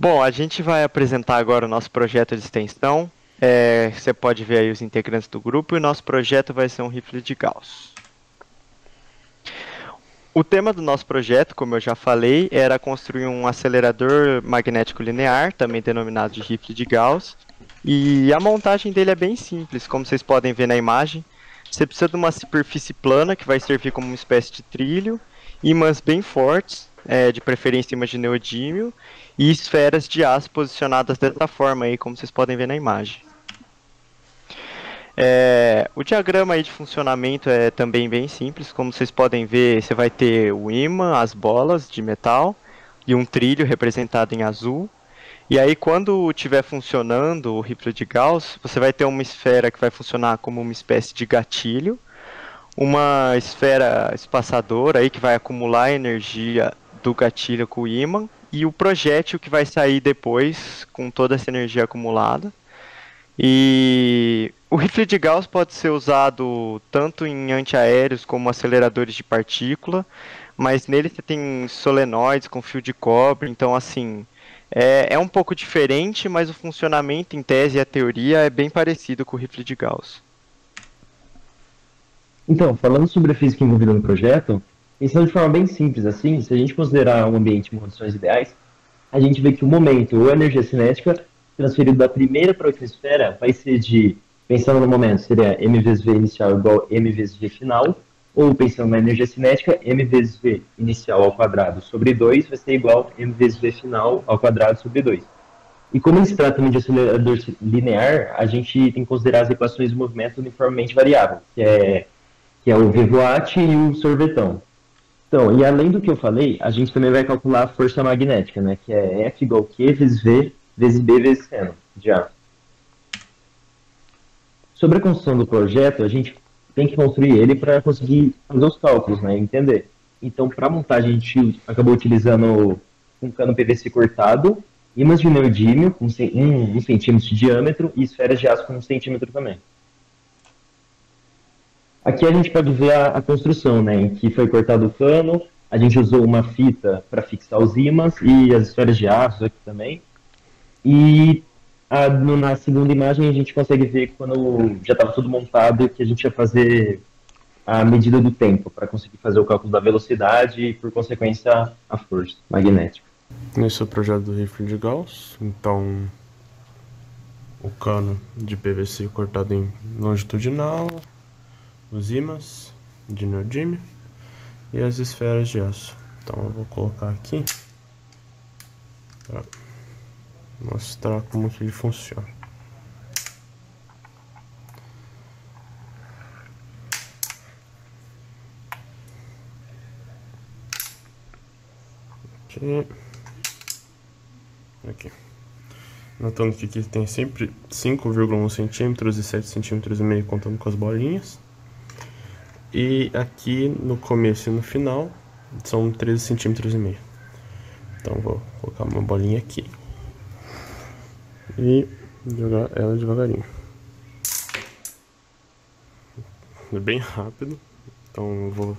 Bom, a gente vai apresentar agora o nosso projeto de extensão. Você pode ver aí os integrantes do grupo e o nosso projeto vai ser um rifle de Gauss. O tema do nosso projeto, como eu já falei, era construir um acelerador magnético linear, também denominado de rifle de Gauss. E a montagem dele é bem simples, como vocês podem ver na imagem. Você precisa de uma superfície plana, que vai servir como uma espécie de trilho, ímãs bem fortes, de preferência ímãs de neodímio, e esferas de aço posicionadas dessa forma aí, como vocês podem ver na imagem. O diagrama aí de funcionamento é também bem simples, como vocês podem ver, você vai ter o ímã, as bolas de metal e um trilho representado em azul. E aí, quando estiver funcionando o rifle de Gauss, você vai ter uma esfera que vai funcionar como uma espécie de gatilho, uma esfera espaçadora aí que vai acumular a energia do gatilho com o ímã, e o projétil que vai sair depois com toda essa energia acumulada. E o rifle de Gauss pode ser usado tanto em antiaéreos como aceleradores de partícula, mas nele você tem solenoides com fio de cobre, então assim, é um pouco diferente, mas o funcionamento em tese e a teoria é bem parecido com o rifle de Gauss. Então, falando sobre a física envolvida no projeto, pensando de forma bem simples assim, se a gente considerar um ambiente em condições ideais, a gente vê que o momento ou a energia cinética transferido da primeira para a outra esfera vai ser de, pensando no momento, seria m vezes v inicial igual a m vezes v final, ou pensando na energia cinética, m vezes v inicial ao quadrado sobre 2 vai ser igual a m vezes v final ao quadrado sobre 2. E como se trata de acelerador linear, a gente tem que considerar as equações do movimento uniformemente variável, que é o VVAT e o sorvetão. Então, e além do que eu falei, a gente também vai calcular a força magnética, né? Que é F igual Q vezes V vezes B vezes seno de A. Sobre a construção do projeto, a gente tem que construir ele para conseguir fazer os cálculos, né? Entender. Então, para montar, a gente acabou utilizando um cano PVC cortado, ímãs de neodímio com 1 centímetro de diâmetro e esferas de aço com 1 centímetro também. Aqui a gente pode ver a construção, né, em que foi cortado o cano, a gente usou uma fita para fixar os ímãs e as esferas de aço aqui também. E na segunda imagem a gente consegue ver quando já estava tudo montado que a gente ia fazer a medida do tempo para conseguir fazer o cálculo da velocidade e, por consequência, a força magnética. Esse é o projeto do rifle de Gauss. Então, o cano de PVC cortado em longitudinal, os ímãs de neodímio e as esferas de aço. Então eu vou colocar aqui para mostrar como que ele funciona. Aqui. Notando que aqui tem sempre 5,1 centímetros e 7,5 centímetros contando com as bolinhas. E aqui no começo e no final são 13,5 centímetros. Então vou colocar uma bolinha aqui e jogar ela devagarinho. É bem rápido, então eu vou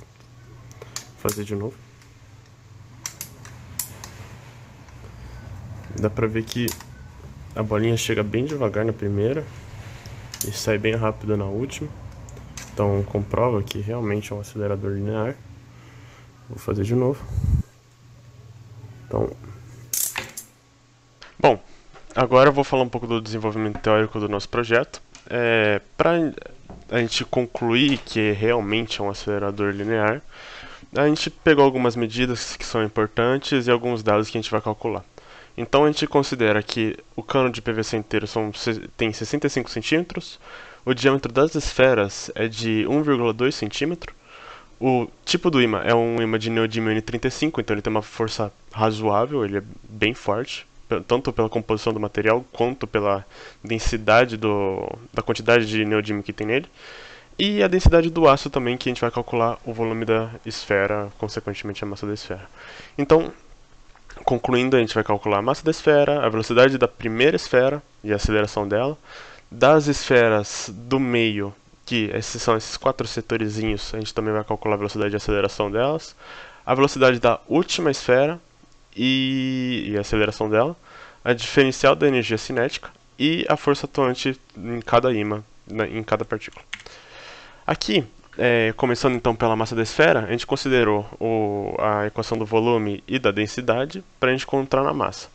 fazer de novo. Dá pra ver que a bolinha chega bem devagar na primeira e sai bem rápido na última. Então comprova que realmente é um acelerador linear. Vou fazer de novo. Então, bom, agora eu vou falar um pouco do desenvolvimento teórico do nosso projeto. Para a gente concluir que realmente é um acelerador linear, a gente pegou algumas medidas que são importantes e alguns dados que a gente vai calcular. Então a gente considera que o cano de PVC inteiro tem 65 centímetros, o diâmetro das esferas é de 1,2 centímetro, o tipo do ímã é um ímã de neodímio N35, então ele tem uma força razoável, ele é bem forte, tanto pela composição do material quanto pela densidade da quantidade de neodímio que tem nele. E a densidade do aço também, que a gente vai calcular o volume da esfera, consequentemente a massa da esfera. Então, concluindo, a gente vai calcular a massa da esfera, a velocidade da primeira esfera e a aceleração dela, das esferas do meio, que são esses 4 setorezinhos, a gente também vai calcular a velocidade e a aceleração delas, a velocidade da última esfera e a aceleração dela, a diferencial da energia cinética e a força atuante em cada ímã, em cada partícula. Aqui, começando então pela massa da esfera, a gente considerou a equação do volume e da densidade para a gente encontrar na massa.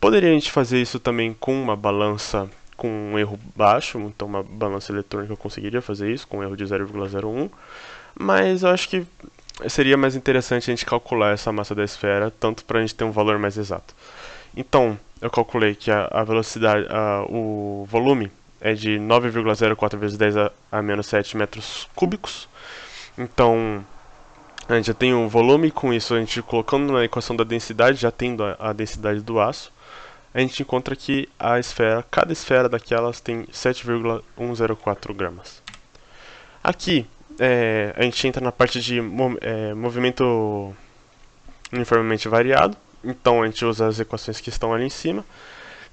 Poderia a gente fazer isso também com uma balança com um erro baixo, então uma balança eletrônica conseguiria fazer isso com um erro de 0,01, mas eu acho que seria mais interessante a gente calcular essa massa da esfera, tanto para a gente ter um valor mais exato. Então, eu calculei que a velocidade, o volume é de 9,04 vezes 10 a menos 7 metros cúbicos. Então, a gente já tem o volume, com isso a gente colocando na equação da densidade, já tendo a densidade do aço, a gente encontra que cada esfera daquelas tem 7,104 gramas. Aqui, a gente entra na parte de movimento uniformemente variado, então a gente usa as equações que estão ali em cima,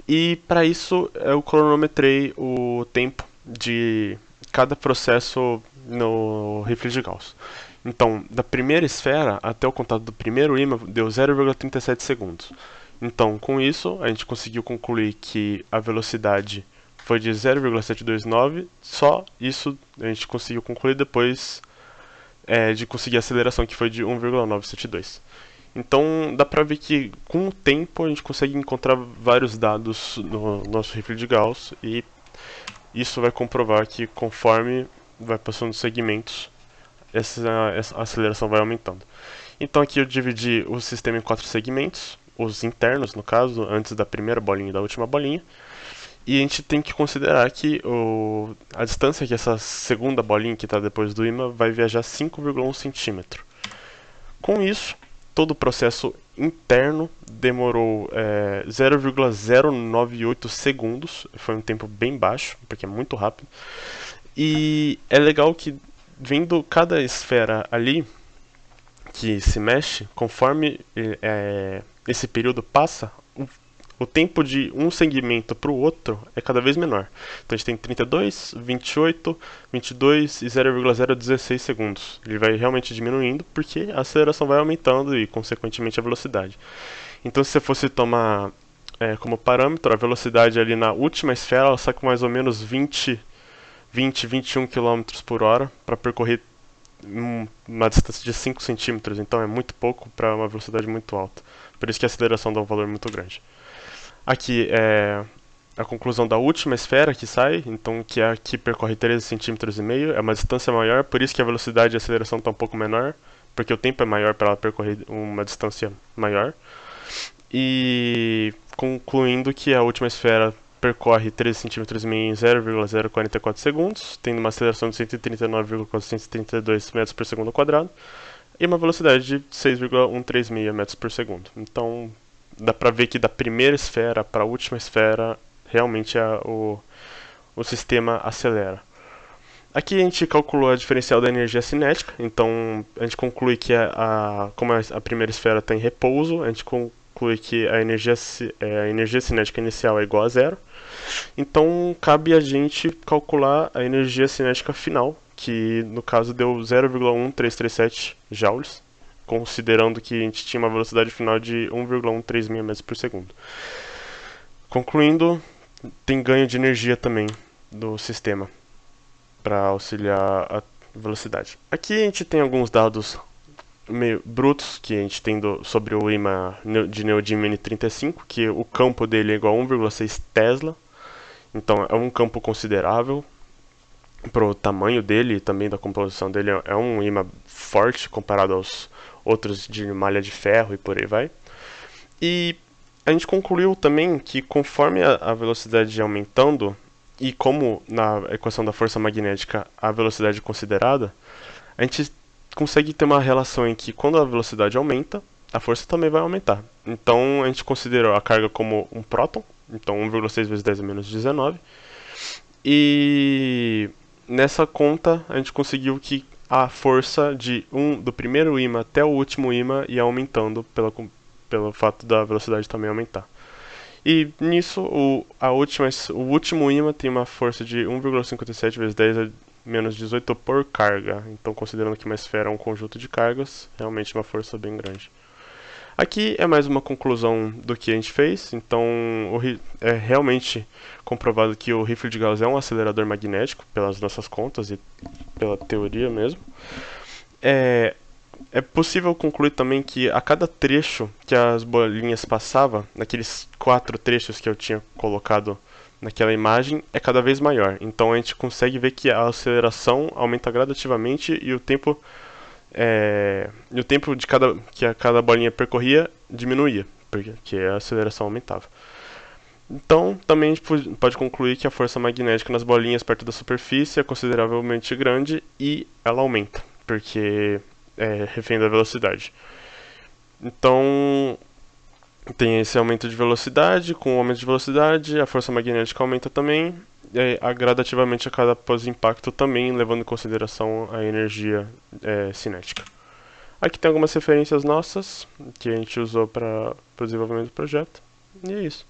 e para isso eu cronometrei o tempo de cada processo no rifle de Gauss. Então, da primeira esfera até o contato do primeiro ímã deu 0,37 segundos. Então, com isso, a gente conseguiu concluir que a velocidade foi de 0,729, só isso a gente conseguiu concluir depois de conseguir a aceleração, que foi de 1,972. Então, dá pra ver que com o tempo a gente consegue encontrar vários dados no nosso rifle de Gauss, e isso vai comprovar que conforme vai passando os segmentos, essa aceleração vai aumentando. Então aqui eu dividi o sistema em 4 segmentos, os internos no caso, antes da primeira bolinha e da última bolinha. E a gente tem que considerar que a distância que essa segunda bolinha que está depois do ímã vai viajar 5,1 centímetro. Com isso, todo o processo interno demorou 0,098 segundos, foi um tempo bem baixo, porque é muito rápido. E é legal que, vendo cada esfera ali que se mexe, conforme esse período passa, o tempo de um segmento para o outro é cada vez menor. Então a gente tem 32, 28, 22 e 0,016 segundos. Ele vai realmente diminuindo porque a aceleração vai aumentando e, consequentemente, a velocidade. Então, se você fosse tomar como parâmetro, a velocidade ali na última esfera, ela sai com mais ou menos 21 km por hora para percorrer uma distância de 5 centímetros. Então é muito pouco para uma velocidade muito alta. Por isso que a aceleração dá um valor muito grande. Aqui é a conclusão da última esfera que sai, então que aqui percorre 13,5 cm, é uma distância maior, por isso que a velocidade e a aceleração está um pouco menor, porque o tempo é maior para ela percorrer uma distância maior. E concluindo que a última esfera percorre 13,5 cm em 0,044 segundos, tendo uma aceleração de 139,432 metros por segundo ao quadrado, e uma velocidade de 6,136 metros por segundo. Então, dá pra ver que da primeira esfera para a última esfera, realmente o sistema acelera. Aqui a gente calculou a diferencial da energia cinética, então a gente conclui que como a primeira esfera está em repouso, a gente conclui que a energia cinética inicial é igual a zero. Então cabe a gente calcular a energia cinética final, que no caso deu 0,1337 joules, considerando que a gente tinha uma velocidade final de 1,136 metros por segundo. Concluindo, tem ganho de energia também do sistema para auxiliar a velocidade. Aqui a gente tem alguns dados meio brutos que a gente tem sobre o ímã de neodímio N35, que o campo dele é igual a 1,6 Tesla, então é um campo considerável para o tamanho dele e também da composição dele. É um ímã forte comparado aos outros de malha de ferro e por aí vai. E a gente concluiu também que conforme a velocidade ia aumentando, e como na equação da força magnética a velocidade é considerada, a gente consegue ter uma relação em que quando a velocidade aumenta, a força também vai aumentar. Então a gente considerou a carga como um próton, então 1,6 vezes 10 a menos 19. E nessa conta a gente conseguiu que a força do primeiro ímã até o último ímã ia aumentando pelo fato da velocidade também aumentar. E nisso o último ímã tem uma força de 1,57 vezes 10 a menos 18 por carga. Então, considerando que uma esfera é um conjunto de cargas, realmente uma força bem grande. Aqui é mais uma conclusão do que a gente fez, então é realmente comprovado que o rifle de Gauss é um acelerador magnético, pelas nossas contas e pela teoria mesmo. É possível concluir também que a cada trecho que as bolinhas passavam, naqueles 4 trechos que eu tinha colocado naquela imagem, é cada vez maior. Então a gente consegue ver que a aceleração aumenta gradativamente e o tempo que a cada bolinha percorria diminuía, porque a aceleração aumentava. Então, também a gente pode concluir que a força magnética nas bolinhas perto da superfície é consideravelmente grande e ela aumenta, porque é refém da velocidade. Então, tem esse aumento de velocidade, com o aumento de velocidade, a força magnética aumenta também, gradativamente a cada pós-impacto também, levando em consideração a energia cinética. Aqui tem algumas referências nossas, que a gente usou para o desenvolvimento do projeto, e é isso.